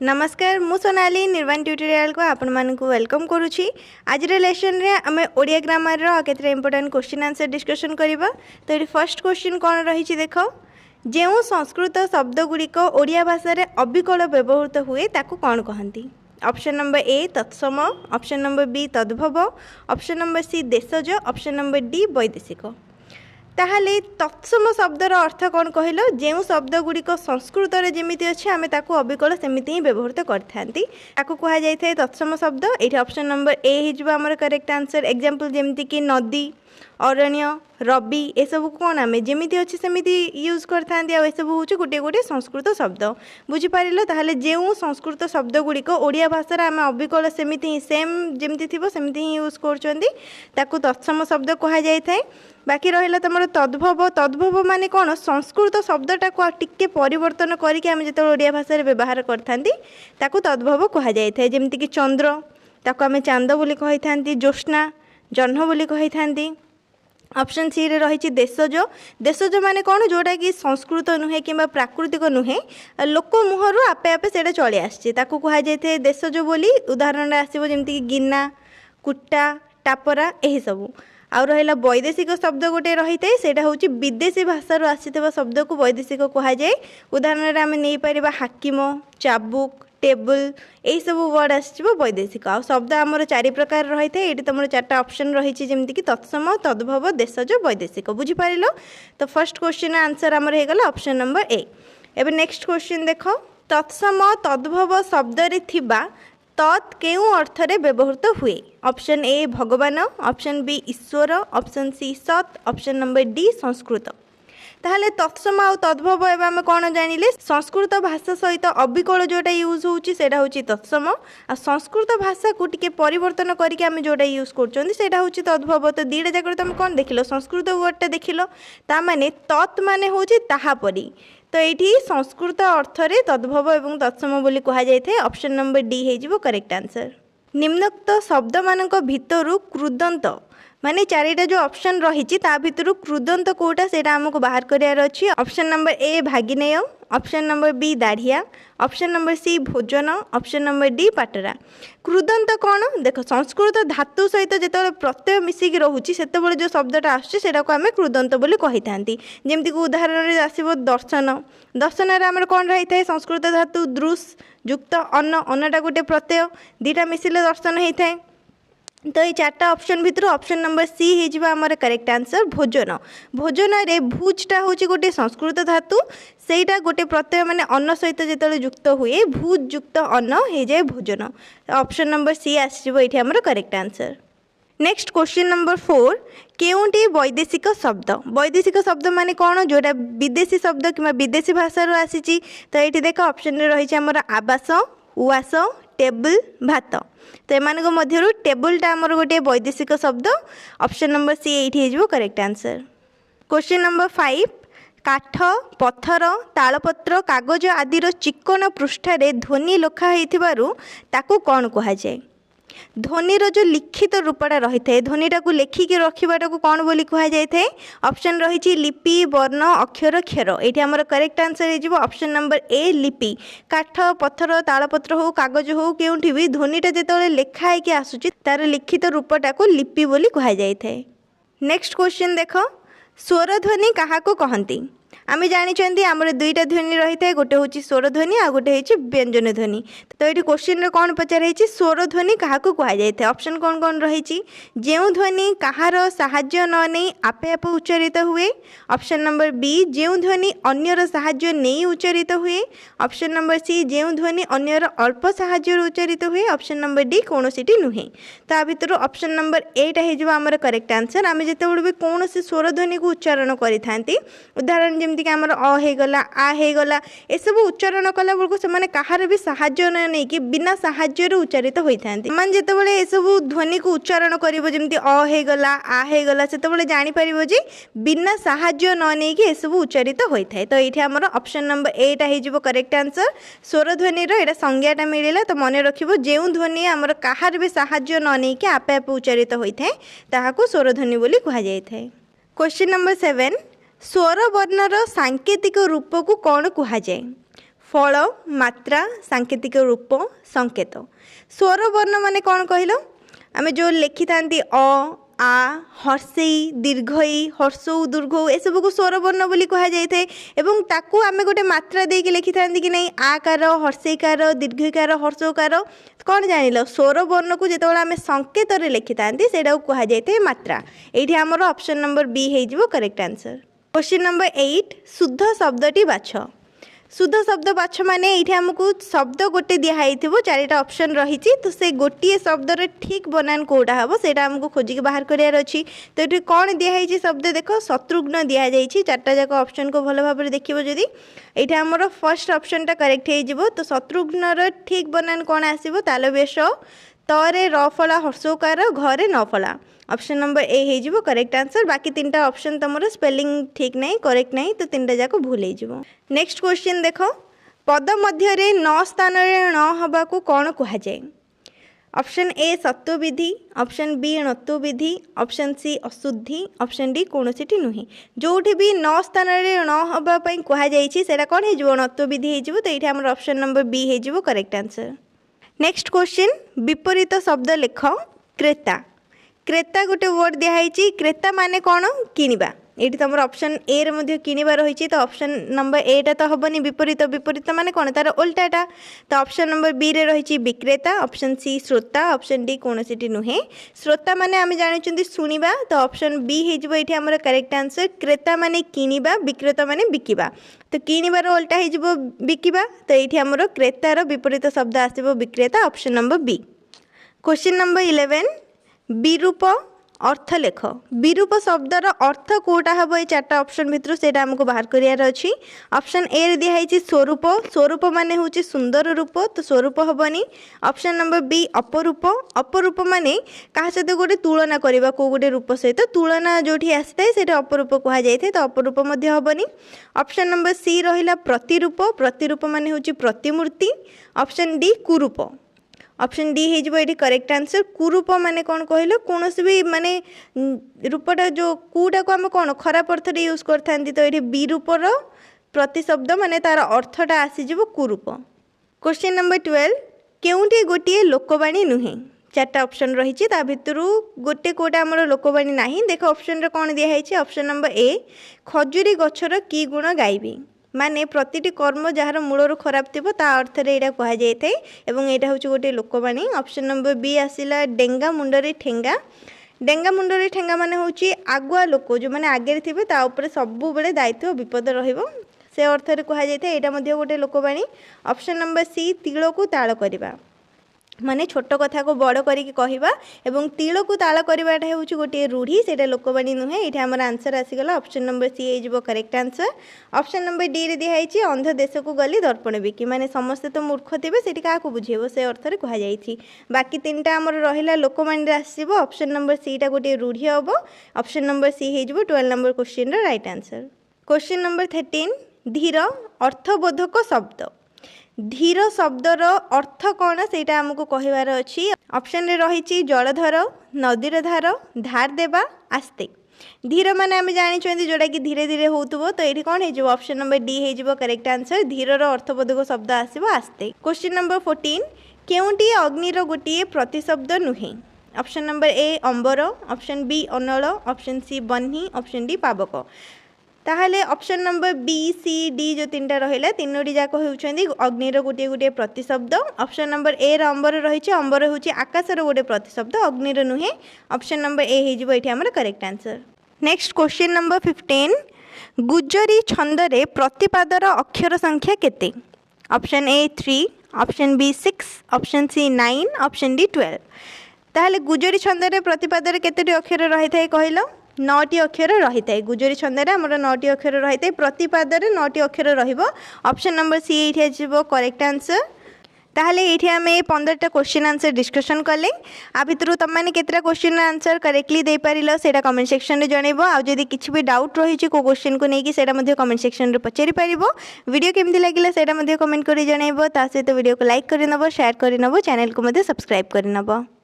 नमस्कार मु सोनाली निर्वाण ट्यूटोरियल को आपण मानक वेलकम करुछि। आज लेसन रे आमे ओडिया ग्रामर रो केतरे इंपोर्टेंट क्वेश्चन आंसर डिस्कशन करिबा। तो ये फर्स्ट क्वेश्चन कौन रही देख, जो संस्कृत शब्द गुड़िक ओडिया भाषा रे अबिकल व्यवहृत हुए ताकू कौन कहती। ऑप्शन नंबर ए तत्सम, ऑप्शन नंबर बी तद्भव, ऑप्शन नंबर सी देशज, ऑप्शन नंबर डी वैदेशिक। ताहले तत्सम शब्दर अर्थ कौन कहल, जो शब्द गुड़िक संस्कृत रे जेमिति अछि आमे ताकू अबिकल सेमिति ही व्यवहृत करथांती ताकू कहा जाय थाए तत्सम शब्द। एठी ऑप्शन नंबर ए हिजबा हमर करेक्ट आंसर। एग्जांपल जेमिति कि नदी, अरण्य, रबी ए सब कौन आमे जेमिति अछि सेमिति यूज करथांती आ ए सब होछि गोटे गोटे संस्कृत शब्द। बुझि पारिलो। ताहले जो संस्कृत शब्द गुड़िक ओडिया भाषा रे आमे अबिकल सेमिति ही सेम जेमिति थिबो सेमिति ही यूज करचोंती ताकू तत्सम शब्द कहा जाय थाए। बाकी रहा तुम तद्भव। तद्भव माने कौन, संस्कृत शब्दटा को टिके परिवर्तन करके आम जो ओडिया भाषा व्यवहार करता तद्भव कह जाए। जमीक चंद्र ताको आम चांद बोली कही था, ज्योत्स्ना जह्न बोली कही था। ऑप्शन सी रे रही देशज। देशज माने कौन, जोटा कि संस्कृत नुहे कि प्राकृतिक नुहे, लोक मुहर आपे आपे से चली आसी कह जाए देशज बोली। उदाहरण आसो जमीक गिना, कुटा, टापरा यही सब। आउ रहा वैदेशिक शब्द गोटे रही है, सेटा हूँ विदेशी भाषार आसीथिबा शब्द को वैदेशिक कह जाए। उदाहरण आम नहीं पार हाकिम, चाबुक, टेबल यही सब वर्ड आसो वैदेशिक। आ शब्द आमर चारि प्रकार रही है। ये तुम चार्टा ऑप्शन रही जमीक तत्सम, तद्भव, देशज, वैदेशिक। बुझिपार। तो फर्स्ट क्वेश्चन आंसर आमर हो गला ऑप्शन नंबर ए। एबे नेक्स्ट क्वेश्चन देख, तत्सम तद्भव शब्द रे थिबा तत् केउ अर्थ रे व्यवहृत हुए। ऑप्शन ए भगवान, ऑप्शन बी ईश्वर, ऑप्शन सी सत, ऑप्शन नंबर डी संस्कृत। ताहले तत्सम आ तद्भव एवं आम कौन जानिले, संस्कृत भाषा सहित अबिकल जोटा यूज होउची सेटा होउची तत्सम, आ संस्कृत भाषा को टिके परिवर्तन करके आम जोटा यूज करचोंदी सेटा होउची तद्भव। तो दीटा जाकर तुम कौन देखिलो, संस्कृत वर्डटा देखिलो, ता माने तत् माने होउची ताहा परी। तो ये संस्कृत अर्थ रे तद्भव एवं तत्सम बोली कहा जाए थे। ऑप्शन नंबर डी हो करेक्ट आंसर। निम्नोक्त शब्द मानक भितरु कृदंत माने चारिटा जो ऑप्शन रही भितर कृदंत कोटा सेटा हमको बाहर करार अच्छी। ऑप्शन नंबर ए भागिनेय, ऑप्शन नंबर बी दाढ़िया, ऑप्शन नंबर सी भोजन, ऑप्शन नंबर डी पाटरा। कृदंत कौन देख, संस्कृत धातु सहित जो प्रत्यय मिसिक रोचे से जो शब्दटा आसटा को आम कृदंत बोली कही था। जमीक उदाहरण आसो दर्शन। दर्शन आम कौन रही है, संस्कृत धातु दृश युक्त अन्न, अन्नटा गोटे प्रत्यय, दीटा मिसिले दर्शन होता है। तो ये चार्टा ऑप्शन भितर ऑप्शन नंबर सी होमर करेक्ट आंसर भोजन। भोजन रे भूजटा हूँ गोटे संस्कृत धातु, सेटा गोटे प्रत्यय माने अन्न सहित जो युक्त हुए भूज युक्त अन्न हो जाए भोजन। ऑप्शन नंबर सी आसमें आमर correct answer. Next question number 4, केउंटी वैदेशिक शब्द। वैदेशिक शब्द माने कौन, जोटा विदेशी शब्द कि विदेशी भाषार आसी। तो ये देख ऑप्शन रही आमर आवास, उवास, टेबल, भात। तो एमानक मध्यरु टेबलटा आमर गोटे वैदेशिक शब्द। ऑप्शन नंबर सी ये हो करेक्ट आंसर। क्वेश्चन नंबर 5, काठ, पत्थर, तालपत्र, कागज आदिर चिक्कण पृष्ठारे ध्वनि लिखा होइथिबारु ताकू कौन कहा जाए। ध्वनिर जो लिखित रूपटा रही है, ध्वनिटा को लेखिक रखा कौन बोली कह जाए। ऑप्शन रही लिपि, वर्ण, अक्षर, क्षर। ये आमर करेक्ट आंसर हो ऑप्शन नंबर ए लिपि। काठ, पत्थर, तालपत्र हो, कागज हो, केउठी भी ध्वनिटा जो लेखाई कि आसूची तार लिखित रूपटा को लिपि बोली कह जाए। नेक्स्ट क्वेश्चन देख, स्वर ध्वनि क्या कहती। आम जानी आमर दुईटा ध्वनि रही है, गोटे हूँ स्वर ध्वनि आ गोटे हूँ व्यंजन ध्वनि। तो ये क्वेश्चन कौन पचार स्वर ध्वनि क्या कह जाए। ऑप्शन कौन कौन रही, जो ध्वनि कहार साहाय्य न नहीं आपे आप उच्चारित हुए। ऑप्शन नंबर बी, जो ध्वनि अन्यर साहाय्य नहीं उच्चारित हुए। ऑप्शन नंबर सी, जो ध्वनि अन्यर अल्प साहाय्य उच्चारित हुए। ऑप्शन नंबर डी कौन सी नुहे। तो आ भितर ऑप्शन नंबर एटा हो करेक्ट आंसर। आम जो भी कौन स्वर ध्वनि को उच्चारण करी था, उदाहरण जमीक आमर अ होगला, आ होगला, ये सब उच्चारण कला बेलू से कहार भी साहाय्य नहीं कि बिना साहाय्य उच्चारित होता है। मान जो ये सब ध्वनि को उच्चारण करमती अ होगला, आ होगला, से जापर जे बिना साहाय्य न नहीं कि सब उच्चारित होता है। तो ये आमर ऑप्शन नंबर एटा हो करेक्ट आंसर। स्वर ध्वनिर यहाँ संज्ञाटा मिलला। तो मन रख, जो ध्वनि आमर कहार भी साहाय्य न नहीं कि आपे आप उच्चारित होता है ताहाको स्वर ध्वनि बोली कह जाए। क्वेश्चन नंबर 7, स्वर वर्णर सांकेतिक रूप को कौन कह जाए। फल मात्रा सांकेतिक रूप संकेत स्वर वर्ण माने कौन कहल आम जो लिखि था आ हर्षई दीर्घई हर्षौ दीर्घौ ए सब को स्वर वर्ण बोली कहा जाए एवं ताकू आम गोटे मात्रा देके लिखि था कि नहीं आकार हर्षईकार दीर्घकार हर्षकार कौन जान स्वर वर्ण को जो आम संकेत लिखि था से कह जाए मात्रा ये आमर ऑप्शन नंबर बी हो करेक्ट आंसर। क्वेश्चन नंबर 8 शुद्ध शब्दटी बाछ शुद्ध शब्द बाछ माने ये आमको शब्द गोटे दिखाई चारिटा ऑप्शन रही तो से गोटे शब्दर ठीक बनान कौटा हम से आमको खोजिक बाहर करार अच्छी तो ये कौन दिखाई शब्द देख शत्रुघ्न दि जाइए चार्टा जाक ऑप्शन को भल भाव देखिए जदि ये आमर फर्स्ट ऑप्शनटा करेक्ट हो तो शत्रुघ्नर ठीक बनान कौन आसो तालव्यस तरे रफला हर्षकार घरे नफला ऑप्शन नंबर ए हो करेक्ट आंसर। बाकी 3टा ऑप्शन तुम स्पेलिंग ठीक नहीं करेक्ट नहीं तो 3टा जाक भूल हो। नेक्स्ट क्वेश्चन देख पद मध्य न स्थान न हवा को कौन कहुए ऑप्शन ए सत्व विधि ऑप्शन बी णत्व विधि ऑप्शन सी अशुद्धि ऑप्शन डी कौन सी नुहे जो भी न स्थान न हवाई कहुई कौन हो णत्व विधि हो तो ये आम ऑप्शन नंबर बी हो करेक्ट आंसर। नेक्स्ट क्वेश्चन विपरीत शब्द लिख क्रेता क्रेता गोटे वर्ड दिखाई क्रेता माने कौन किनिबा ये तुम ऑप्शन ए रे किनिबा रही तो ऑप्शन नंबर एटा तो हेनी विपरीत विपरीत माने कौन तार उल्टाटा तो ऑप्शन नंबर बी रे रही विक्रेता ऑप्शन सी श्रोता ऑप्शन डी कौन सी नुहे श्रोता माने आम जानी शुणा तो ऑप्शन बी हो आमर करेक्ट आंसर क्रेता माने किनिबा विक्रेता माने बिकिबा तो किनिबार उल्टा हो बिकिबा तो ये आमर क्रेतार विपरीत शब्द आसो विक्रेता option number B. Question number 11 विरूप अर्थ लेख विरूप शब्दर अर्थ कौटा हम ये 4टा ऑप्शन भितर से आमको बाहर करार अच्छी ऑप्शन ए रे दिखाई स्वरूप स्वरूप माने हूँ सुंदर रूप तो स्वरूप हेनी ऑप्शन नंबर बी अपरूप अपरूप माने क्या सहित गोटे तुलना करवा कौ गोटे रूप सहित तुलना जो आसी है अपरूप कह जाए तो अपरूप हेनी ऑप्शन नंबर सी रहा प्रतिरूप प्रतिरूप माने हूँ प्रतिमूर्ति ऑप्शन डी कुरूप ऑप्शन डी हो ये करेक्ट आंसर कुरूप माने कौन कहल कौन भी माने रूपटा जो कूटा को आम कौन खराब अर्थ यूज करते तो ये विरूपर प्रतिशब्द माने तार अर्थटा आसीज कुरूप। क्वेश्चन नंबर 12 केउंठी गोटे लोकवाणी नुहे 4टा ऑप्शन रही भितर गोटे कोटा आमर लोकवाणी ना देख ऑप्शन रे कौन दिखाई ऑप्शन नंबर ए खजुरी गछर की गुण गायबी माने प्रतिटी कर्म जार मूलर खराब थी अर्थ यहाँ कह जाए और यहाँ हूँ गोटे लोकवाणी ऑप्शन नंबर बी आसला डेंगा मुंडरे ठेंगा डेंगा मुंडरे ठेंगा माने हूँ आगुआ लोक जो मैंने आगे थे सब बेले दायित्व विपद से अर्थ कह जाए यहाँ गोटे लोकवाणी ऑप्शन नंबर सी तिल को ताल करवा माने छोट कथा को बड़ करके कहवा एवं तिल को ताल करवाटा हूँ गोटे रूढ़ी से लोकवाणी नुहे ये आम आंसर आसीगला ऑप्शन नंबर सी हो correct answer. Option number D रे दिखाई अंध देश को गली दर्पण बिकी माने समस्ते तो मूर्ख थे से क्या बुझेब से अर्थ कह जाए। बाकी 3टा आमर रहा लोकवाणी आसो ऑप्शन नंबर सीटा गोटे रूढ़ी हम ऑप्शन नंबर सी हो 12 number question right answer. Question number 13 धीर अर्थबोधक शब्द धीर शब्दर अर्थ कौन से आमको कहबार अच्छी ऑप्शन रे रही जलधर नदीर धार धार देवा आस्ते धीर माने आम जानी जोटा कि धीरे धीरे होतुबो तो ये कौन हो ऑप्शन नंबर डी हो करेक्ट आंसर धीरर अर्थबोधक शब्द आसो आस्ते। क्वेश्चन नंबर 14 केउंटी अग्निर गोटे प्रतिशब्द नुहे ऑप्शन नंबर ए अंबर ऑप्शन बी अनल ऑप्शन सी बन्ही ऑप्शन डी पावक ताहले option number B C D जो 3टा रहा 3टी जाक होती अग्निर गोटे गोटे प्रतिशब्द ऑप्शन नंबर ए अंबर रही अंबर हूँ आकाशर गोटे प्रतिशब्द अग्निर नुहे ऑप्शन नंबर ए हो ये आमर correct answer. Next question number 15 गुजरी छंदरे प्रतिपादर अक्षर संख्या केते option A 3 option B 6 option C 9 option D 12 ताहले गुजरी छंदरे प्रतिपादर केतोटी अक्षर रही था कहल 9टी अक्षर रही है गुजरी छंदरे आमर 9टी अक्षर रही है प्रतिपादर 9टी अक्षर ऑप्शन नंबर सी ये करेक्ट आंसर। ताहले ये आम 15टा क्वेश्चन आंसर डिस्कसन कले आ भितर तुम मैंने केतटा क्वेश्चन आंसर करेक्टली दे पारिल सेटा कमेंट सेक्शन में जनइब आदि किसी भी डाउट रही को क्वेश्चन को लेकिन कमेंट सेक्शन में पचारि पार वीडियो केमती लगे सेटा कमेंट कर जनइब ता सहित वीडियो को लाइक करनब शेयर करनब चैनल को सब्सक्राइब करनब।